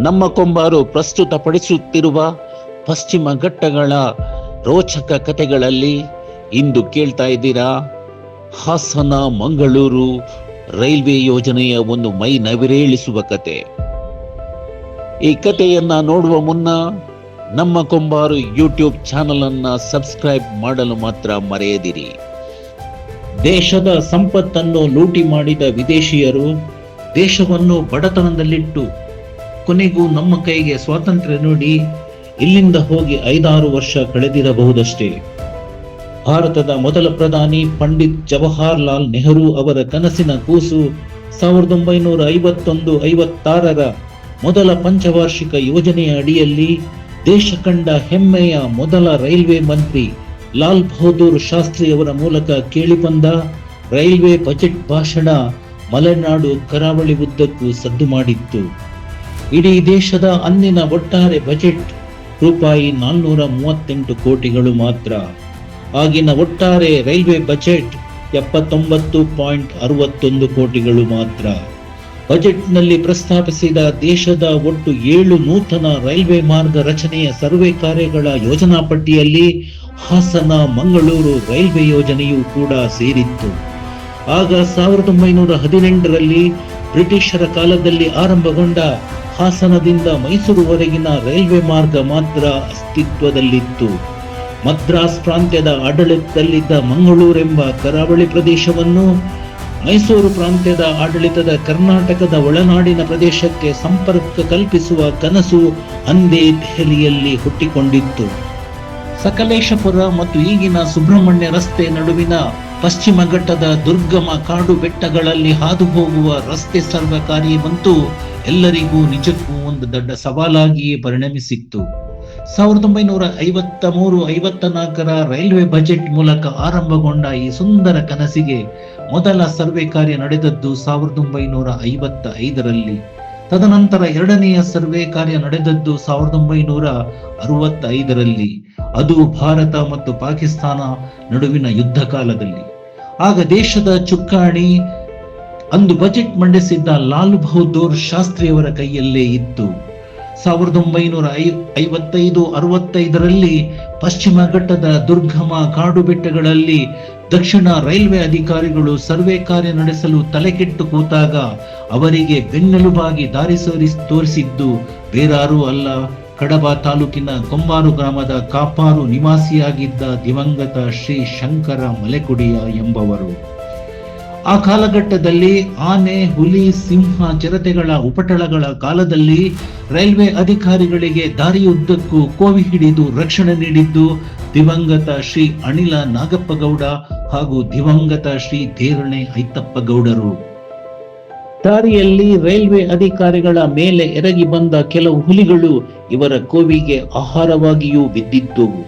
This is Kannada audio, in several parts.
ನಮ್ಮ ಕೊಂಬಾರು ಪ್ರಸ್ತುತಪಡಿಸುತ್ತಿರುವ ಪಶ್ಚಿಮ ಘಟ್ಟಗಳ ರೋಚಕ ಕಥೆಗಳಲ್ಲಿ ಇಂದು ಕೇಳ್ತಾ ಇದ್ದೀರಾ ಹಾಸನ ಮಂಗಳೂರು ರೈಲ್ವೆ ಯೋಜನೆಯ ಒಂದು ಮೈ ನವಿರೇಳಿಸುವ ಕತೆ. ಈ ಕಥೆಯನ್ನ ನೋಡುವ ಮುನ್ನ ನಮ್ಮ ಕೊಂಬಾರು ಯೂಟ್ಯೂಬ್ ಚಾನಲ್ ಅನ್ನ ಸಬ್ಸ್ಕ್ರೈಬ್ ಮಾಡಲು ಮಾತ್ರ ಮರೆಯದಿರಿ. ದೇಶದ ಸಂಪತ್ತನ್ನು ಲೂಟಿ ಮಾಡಿದ ವಿದೇಶಿಯರು ದೇಶವನ್ನು ಬಡತನದಲ್ಲಿಟ್ಟು ಕೊನೆಗೂ ನಮ್ಮ ಕೈಗೆ ಸ್ವಾತಂತ್ರ್ಯ ನೀಡಿ ಇಲ್ಲಿಂದ ಹೋಗಿ 5-6 ವರ್ಷ ಕಳೆದಿರಬಹುದಷ್ಟೇ. ಭಾರತದ ಮೊದಲ ಪ್ರಧಾನಿ ಪಂಡಿತ್ ಜವಾಹರ್ಲಾಲ್ ನೆಹರು ಅವರ ಕನಸಿನ ಕೂಸು 1951-56ರ ಮೊದಲ ಪಂಚವಾರ್ಷಿಕ ಯೋಜನೆಯ ಅಡಿಯಲ್ಲಿ ದೇಶ ಕಂಡ ಹೆಮ್ಮೆಯ ಮೊದಲ ರೈಲ್ವೆ ಮಂತ್ರಿ ಲಾಲ್ ಬಹದ್ದೂರ್ ಶಾಸ್ತ್ರಿ ಅವರ ಮೂಲಕ ಕೇಳಿಬಂದ ರೈಲ್ವೆ ಬಜೆಟ್ ಭಾಷಣ ಮಲೆನಾಡು ಕರಾವಳಿ ಉದ್ದಕ್ಕೂ ಸದ್ದು ಮಾಡಿತ್ತು. ಇಡೀ ದೇಶದ ಅಂದಿನ ಒಟ್ಟಾರೆ ಬಜೆಟ್ ರೂಪಾಯಿ 438 ಕೋಟಿಗಳು ಮಾತ್ರ. ಆಗಿನ ಒಟ್ಟಾರೆ ರೈಲ್ವೆ ಬಜೆಟ್ 79.61 ಕೋಟಿಗಳು ಮಾತ್ರ. ಬಜೆಟ್ನಲ್ಲಿ ಪ್ರಸ್ತಾಪಿಸಿದ ದೇಶದ ಒಟ್ಟು 7 ನೂತನ ರೈಲ್ವೆ ಮಾರ್ಗ ರಚನೆಯ ಸರ್ವೆ ಕಾರ್ಯಗಳ ಯೋಜನಾ ಪಟ್ಟಿಯಲ್ಲಿ ಹಾಸನ ಮಂಗಳೂರು ರೈಲ್ವೆ ಯೋಜನೆಯೂ ಕೂಡ ಸೇರಿತ್ತು. ಆಗ 1918ರಲ್ಲಿ ಬ್ರಿಟಿಷರ ಕಾಲದಲ್ಲಿ ಆರಂಭಗೊಂಡ ಹಾಸನದಿಂದ ಮೈಸೂರುವರೆಗಿನ ರೈಲ್ವೆ ಮಾರ್ಗ ಮಾತ್ರ ಅಸ್ತಿತ್ವದಲ್ಲಿತ್ತು. ಮದ್ರಾಸ್ ಪ್ರಾಂತ್ಯದ ಆಡಳಿತದಲ್ಲಿದ್ದ ಮಂಗಳೂರೆಂಬ ಕರಾವಳಿ ಪ್ರದೇಶವನ್ನು ಮೈಸೂರು ಪ್ರಾಂತ್ಯದ ಆಡಳಿತದ ಕರ್ನಾಟಕದ ಒಳನಾಡಿನ ಪ್ರದೇಶಕ್ಕೆ ಸಂಪರ್ಕ ಕಲ್ಪಿಸುವ ಕನಸು ಅಂದೇ ದೆಹಲಿಯಲ್ಲಿ ಹುಟ್ಟಿಕೊಂಡಿತ್ತು. ಸಕಲೇಶಪುರ ಮತ್ತು ಈಗಿನ ಸುಬ್ರಹ್ಮಣ್ಯ ರಸ್ತೆ ನಡುವಿನ ಪಶ್ಚಿಮ ಘಟ್ಟದ ದುರ್ಗಮ ಕಾಡು ಬೆಟ್ಟಗಳಲ್ಲಿ ಹಾದು ಹೋಗುವ ರಸ್ತೆ ಸರ್ವ ಕಾರ್ಯವಂತೂ ಎಲ್ಲರಿಗೂ ನಿಜಕ್ಕೂ ಒಂದು ದೊಡ್ಡ ಸವಾಲಾಗಿಯೇ ಪರಿಣಮಿಸಿತ್ತು. 1953-54ರ ರೈಲ್ವೆ ಬಜೆಟ್ ಮೂಲಕ ಆರಂಭಗೊಂಡ ಈ ಸುಂದರ ಕನಸಿಗೆ ಮೊದಲ ಸರ್ವೆ ಕಾರ್ಯ ನಡೆದದ್ದು 1955ರಲ್ಲಿ. ತದನಂತರ ಎರಡನೆಯ ಸರ್ವೆ ಕಾರ್ಯ ನಡೆದದ್ದು 1965ರಲ್ಲಿ. ಅದು ಭಾರತ ಮತ್ತು ಪಾಕಿಸ್ತಾನ ನಡುವಿನ ಯುದ್ಧ ಕಾಲದಲ್ಲಿ. ಆಗ ದೇಶದ ಚುಕ್ಕಾಣಿ ಅಂದು ಬಜೆಟ್ ಮಂಡಿಸಿದ್ದ ಲಾಲ್ ಬಹದ್ದೂರ್ ಶಾಸ್ತ್ರಿಯವರ ಕೈಯಲ್ಲೇ ಇತ್ತು. 1955-65ರಲ್ಲಿ ಪಶ್ಚಿಮ ಘಟ್ಟದ ದುರ್ಗಮ ಕಾಡು ಬೆಟ್ಟಗಳಲ್ಲಿ ದಕ್ಷಿಣ ರೈಲ್ವೆ ಅಧಿಕಾರಿಗಳು ಸರ್ವೆ ಕಾರ್ಯ ನಡೆಸಲು ತಲೆಕೆಟ್ಟು ಕೂತಾಗ ಅವರಿಗೆ ಬೆನ್ನೆಲುಬಾಗಿ ದಾರಿ ತೋರಿಸಿದ್ದು ಬೇರಾರೂ ಅಲ್ಲ, ಕಡಬ ತಾಲೂಕಿನ ಕೊಂಬಾರು ಗ್ರಾಮದ ಕಾಪಾರು ನಿವಾಸಿಯಾಗಿದ್ದ ದಿವಂಗತ ಶ್ರೀ ಶಂಕರ ಮಲೆಕುಡಿಯ ಎಂಬವರು. ಆ ಕಾಲಘಟ್ಟದಲ್ಲಿ ಆನೆ, ಹುಲಿ, ಸಿಂಹ, ಚಿರತೆಗಳ ಉಪಟಳಗಳ ಕಾಲದಲ್ಲಿ ರೈಲ್ವೆ ಅಧಿಕಾರಿಗಳಿಗೆ ದಾರಿಯುದ್ದಕ್ಕೂ ಕೋವಿ ಹಿಡಿದು ರಕ್ಷಣೆ ನೀಡಿದ್ದು ದಿವಂಗತ ಶ್ರೀ ಅಣಿಲ ನಾಗಪ್ಪಗೌಡ ಹಾಗೂ ದಿವಂಗತ ಶ್ರೀ ದೇರಣೆ ಐತಪ್ಪಗೌಡರು. ದಾರಿಯಲ್ಲಿ ರೈಲ್ವೆ ಅಧಿಕಾರಿಗಳ ಮೇಲೆ ಎರಗಿ ಬಂದ ಕೆಲವು ಹುಲಿಗಳು ಇವರ ಕೋವಿಗೆ ಆಹಾರವಾಗಿಯೂ ಬಿದ್ದಿದ್ದವು.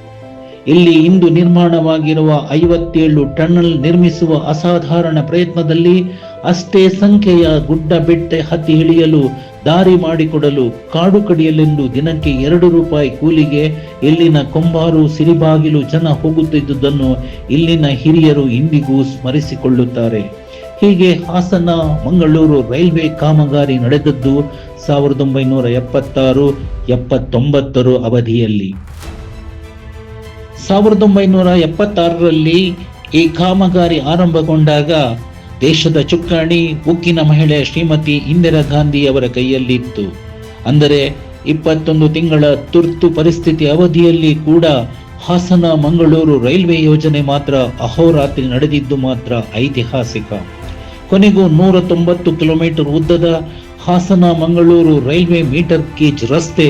ಇಲ್ಲಿ ಇಂದು ನಿರ್ಮಾಣವಾಗಿರುವ 57 ಟನಲ್ ನಿರ್ಮಿಸುವ ಅಸಾಧಾರಣ ಪ್ರಯತ್ನದಲ್ಲಿ ಅಷ್ಟೇ ಸಂಖ್ಯೆಯ ಗುಡ್ಡ ಬೆಟ್ಟ ಹತ್ತಿ ಇಳಿಯಲು ದಾರಿ ಮಾಡಿಕೊಡಲು ಕಾಡು ಕಡಿಯಲೆಂದು ದಿನಕ್ಕೆ 2 ರೂಪಾಯಿ ಕೂಲಿಗೆ ಇಲ್ಲಿನ ಕೊಂಬಾರು ಸಿರಿಬಾಗಿಲು ಜನ ಹೋಗುತ್ತಿದ್ದುದನ್ನು ಇಲ್ಲಿನ ಹಿರಿಯರು ಇಂದಿಗೂ ಸ್ಮರಿಸಿಕೊಳ್ಳುತ್ತಾರೆ. ಹೀಗೆ ಹಾಸನ ಮಂಗಳೂರು ರೈಲ್ವೆ ಕಾಮಗಾರಿ ನಡೆದದ್ದು 1976-79 ಅವಧಿಯಲ್ಲಿ. 1976ರಲ್ಲಿ ಈ ಕಾಮಗಾರಿ ಆರಂಭಗೊಂಡಾಗ ದೇಶದ ಚುಕ್ಕಾಣಿ ಉಕ್ಕಿನ ಮಹಿಳೆ ಶ್ರೀಮತಿ ಇಂದಿರಾ ಗಾಂಧಿ ಅವರ ಕೈಯಲ್ಲಿತ್ತು. ಅಂದರೆ 21 ತಿಂಗಳ ತುರ್ತು ಪರಿಸ್ಥಿತಿ ಅವಧಿಯಲ್ಲಿ ಕೂಡ ಹಾಸನ ಮಂಗಳೂರು ರೈಲ್ವೆ ಯೋಜನೆ ಮಾತ್ರ ಅಹೋರಾತ್ರಿ ನಡೆದಿದ್ದು ಮಾತ್ರ ಐತಿಹಾಸಿಕ. ಕೊನೆಗೂ 190 ಕಿಲೋಮೀಟರ್ ಉದ್ದದ Hassan Mangaluru railway metre gauge ರಸ್ತೆ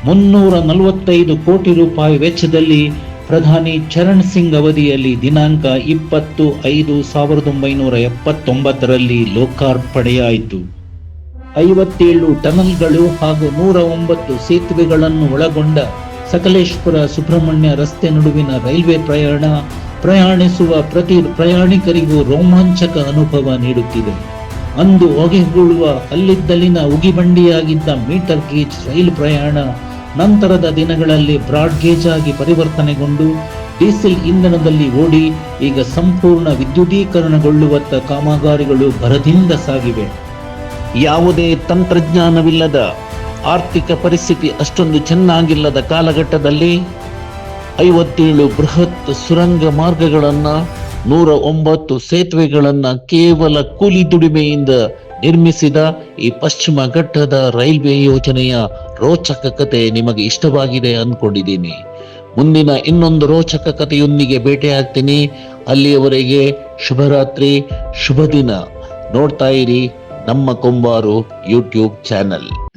345 ಕೋಟಿ ರೂಪಾಯಿ ವೆಚ್ಚದಲ್ಲಿ ಪ್ರಧಾನಿ ಚರಣ್ ಸಿಂಗ್ ಅವಧಿಯಲ್ಲಿ ದಿನಾಂಕ 20-5-1979ರಲ್ಲಿ ಲೋಕಾರ್ಪಣೆಯಾಯಿತು. 57 ಟನಲ್ಗಳು ಹಾಗೂ 109 ಸೇತುವೆಗಳನ್ನು ಒಳಗೊಂಡ ಸಕಲೇಶಪುರ ಸುಬ್ರಹ್ಮಣ್ಯ ರಸ್ತೆ ನಡುವಿನ ರೈಲ್ವೆ ಪ್ರಯಾಣಿಸುವ ಪ್ರತಿ ಪ್ರಯಾಣಿಕರಿಗೂ ರೋಮಾಂಚಕ ಅನುಭವ ನೀಡುತ್ತಿದೆ. ಅಂದು ಹೊಗೆಗೂಳುವ ಅಲ್ಲಿದ್ದಲಿನ ಉಗಿಬಂಡಿಯಾಗಿದ್ದ ಮೀಟರ್ ಗೇಜ್ ರೈಲು ಪ್ರಯಾಣ ನಂತರದ ದಿನಗಳಲ್ಲಿ ಬ್ರಾಡ್ ಗೇಜ್ ಆಗಿ ಪರಿವರ್ತನೆಗೊಂಡು ಡೀಸೆಲ್ ಇಂಧನದಲ್ಲಿ ಓಡಿ ಈಗ ಸಂಪೂರ್ಣ ವಿದ್ಯುದೀಕರಣಗೊಳ್ಳುವತ್ತ ಕಾಮಗಾರಿಗಳು ಭರದಿಂದ ಸಾಗಿವೆ. ಯಾವುದೇ ತಂತ್ರಜ್ಞಾನವಿಲ್ಲದ ಆರ್ಥಿಕ ಪರಿಸ್ಥಿತಿ ಅಷ್ಟೊಂದು ಚೆನ್ನಾಗಿಲ್ಲದ ಕಾಲಘಟ್ಟದಲ್ಲಿ 57 ಬೃಹತ್ ಸುರಂಗ ಮಾರ್ಗಗಳನ್ನ, 109 ಸೇತುವೆಗಳನ್ನ ಕೇವಲ ಕೂಲಿ ದುಡಿಮೆಯಿಂದ ನಿರ್ಮಿಸಿದ ಈ ಪಶ್ಚಿಮ ಘಟ್ಟದ ರೈಲ್ವೆ ಯೋಜನೆಯ ರೋಚಕ ಕತೆ ನಿಮಗೆ ಇಷ್ಟವಾಗಿದೆ ಅನ್ಕೊಂಡಿದ್ದೀನಿ. ಮುಂದಿನ ಇನ್ನೊಂದು ರೋಚಕ ಕಥೆಯೊಂದಿಗೆ ಭೇಟಿಯಾಗ್ತೀನಿ. ಅಲ್ಲಿಯವರೆಗೆ ಶುಭರಾತ್ರಿ, ಶುಭ ದಿನ. ನೋಡ್ತಾ ಇರಿ ನಮ್ಮ ಕೊಂಬಾರು ಯೂಟ್ಯೂಬ್ ಚಾನಲ್.